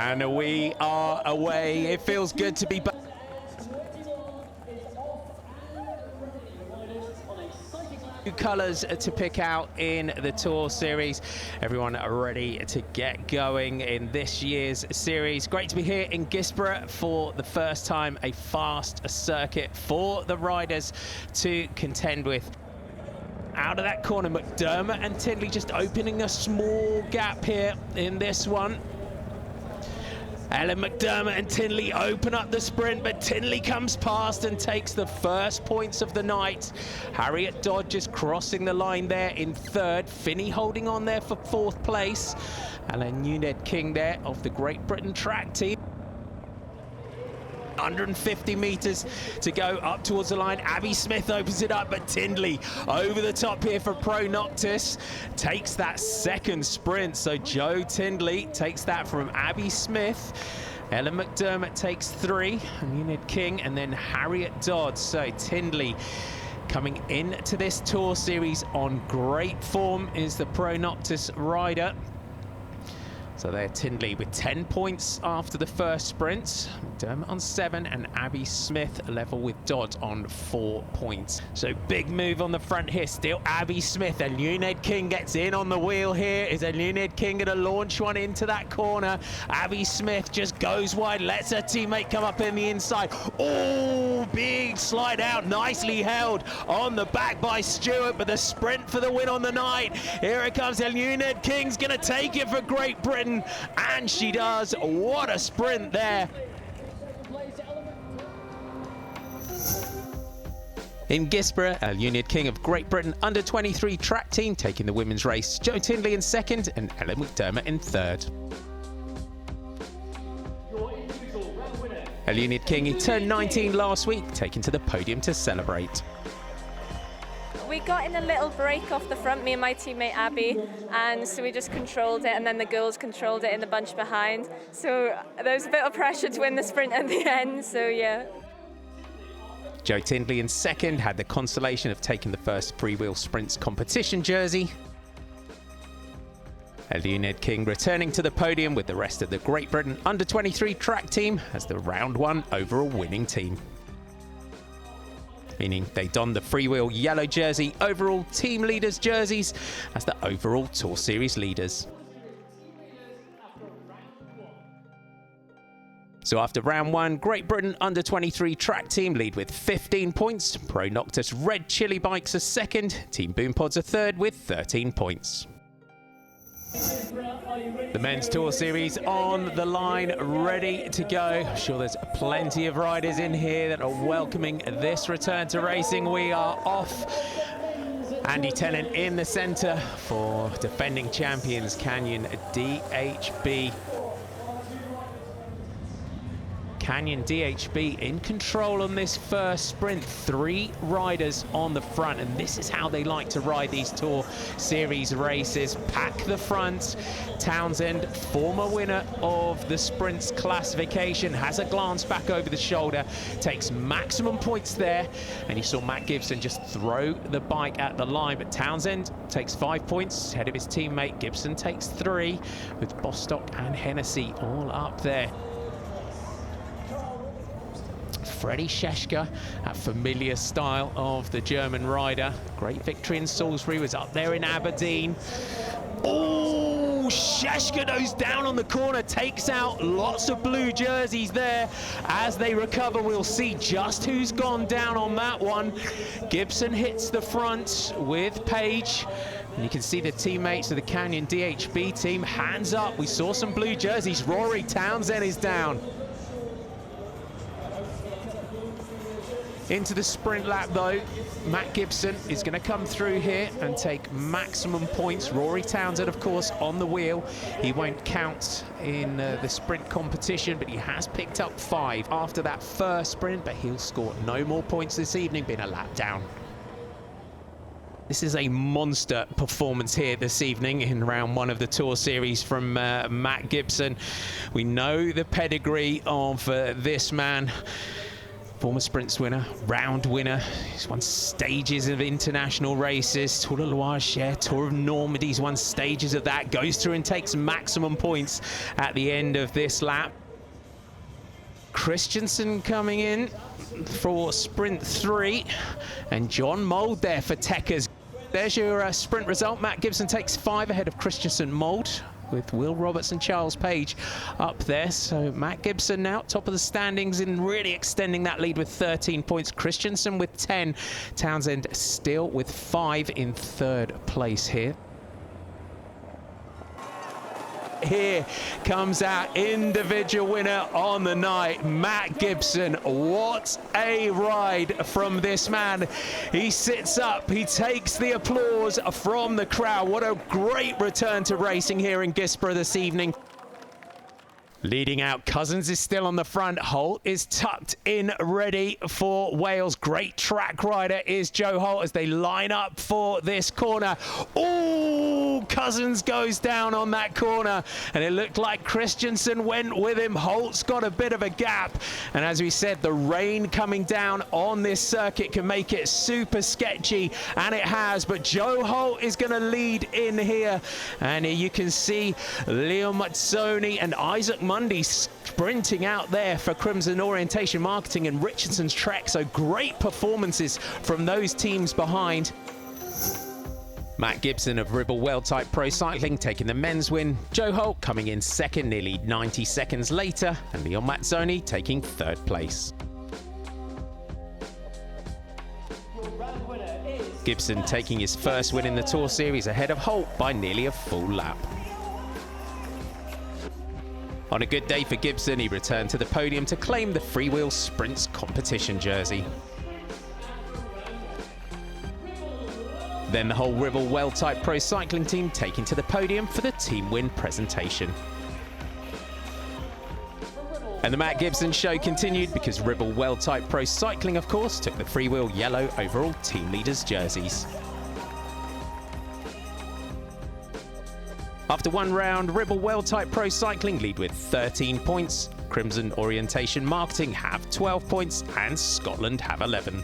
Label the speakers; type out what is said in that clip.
Speaker 1: And we are away. It feels good to be back. Colours to pick out in the Tour Series. Everyone ready to get going in this year's series. Great to be here in Guisborough for the first time, a fast circuit for the riders to contend with. Out of that corner, McDermott and Tindley just opening a small gap here in this one. Ellen McDermott and Tindley open up the sprint, but Tindley comes past and takes the first points of the night. Harriet Dodd just crossing the line there in third. Finney holding on there for fourth place. Alan Uned King there of the Great Britain track team. 150 metres to go up towards the line. Abby Smith opens it up, but Tindley over the top here for Pro Noctis. Takes that second sprint. So Joe Tindley takes that from Abby Smith. Ellen McDermott takes three. Uned King and then Harriet Dodd. So Tindley coming into this Tour Series on great form is the Pro Noctis rider. So there, Tindley with 10 points after the first sprint. McDermott on 7 and Abby Smith level with Dodd on 4 points. So big move on the front here. Still Abby Smith and Uned King gets in on the wheel here. Is Uned King going to launch one into that corner? Abby Smith just goes wide, lets her teammate come up in the inside. Oh, big slide out, nicely held on the back by Stewart, but the sprint for the win on the night. Here it comes, Uned King's going to take it for Great Britain. And she does. What a sprint there. In Guisborough, Uned King of Great Britain under-23 track team taking the women's race. Joe Tindley in second and Ellen McDermott in third. Uned King, he turned 19 last week, taken to the podium to celebrate.
Speaker 2: We got in a little break off the front, me and my teammate Abby, and so we just controlled it, and then the girls controlled it in the bunch behind. So there was a bit of pressure to win the sprint at the end, so yeah.
Speaker 1: Joe Tindley in second had the consolation of taking the first freewheel sprints competition jersey. Uned King returning to the podium with the rest of the Great Britain under-23 track team as the round one overall winning team. Meaning they donned the freewheel yellow jersey, overall team leaders jerseys as the overall Tour Series leaders. So after round one, Great Britain under-23 track team lead with 15 points. Pro Noctis Red Chili Bikes are second. Team Boom Pods are third with 13 points. The men's Tour Series on the line, ready to go. I'm sure there's plenty of riders in here that are welcoming this return to racing. We are off. Andy Tennant in the centre for defending champions Canyon DHB. Canyon DHB in control on this first sprint. 3 riders on the front, and this is how they like to ride these Tour Series races. Pack the front. Townsend, former winner of the sprints classification, has a glance back over the shoulder, takes maximum points there, and you saw Matt Gibson just throw the bike at the line, but Townsend takes 5 points ahead of his teammate. Gibson takes 3, with Bostock and Hennessy all up there. Freddie Scheschke, that familiar style of the German rider. Great victory in Salisbury, was up there in Aberdeen. Oh, Scheschke goes down on the corner, takes out lots of blue jerseys there. As they recover, we'll see just who's gone down on that one. Gibson hits the front with Page. And you can see the teammates of the Canyon DHB team, hands up. We saw some blue jerseys. Rory Townsend is down. Into the sprint lap though, Matt Gibson is going to come through here and take maximum points. Rory Townsend, of course, on the wheel. He won't count in the sprint competition, but he has picked up 5 after that first sprint, but he'll score no more points this evening, being a lap down. This is a monster performance here this evening in round 1 of the Tour Series from Matt Gibson. We know the pedigree of this man. former sprints winner, round winner. He's won stages of international races, Tour de Loire, Tour of Normandy. He's won stages of that, goes through and takes maximum points at the end of this lap. Christensen coming in for sprint 3, and John Mould there for Teckers. There's your sprint result. Matt Gibson takes 5 ahead of Christensen Mould, with Will Roberts and Charles Page up there. So Matt Gibson now top of the standings and really extending that lead with 13 points. Christensen with 10. Townsend still with 5 in 3rd place here. Here comes our individual winner on the night, Matt Gibson. What a ride from this man. He sits up, he takes the applause from the crowd. What a great return to racing here in Guisborough this evening. Leading out, Cousins is still on the front. Holt is tucked in, ready for Wales. Great track rider is Joe Holt as they line up for this corner. Oh, Cousins goes down on that corner, and it looked like Christensen went with him. Holt's got a bit of a gap, and as we said, the rain coming down on this circuit can make it super sketchy, and it has, but Joe Holt is going to lead in here, and here you can see Leo Mazzoni and Isaac Mundy sprinting out there for Crimson Orientation Marketing and Richardson's Trek. So great performances from those teams behind. Matt Gibson of Ribble Well-Type Pro Cycling taking the men's win. Joe Holt coming in second nearly 90 seconds later, and Leon Mazzoni taking 3rd place. Gibson taking his first win in the Tour Series ahead of Holt by nearly a full lap. On a good day for Gibson, he returned to the podium to claim the Freewheel Sprints competition jersey. Then the whole Ribble Well-Type Pro Cycling team taking to the podium for the team win presentation. And the Matt Gibson show continued because Ribble Well-Type Pro Cycling, of course, took the Freewheel yellow overall team leaders jerseys. After one round, Ribble Well-Type Pro Cycling lead with 13 points, Crimson Orientation Marketing have 12 points, and Scotland have 11.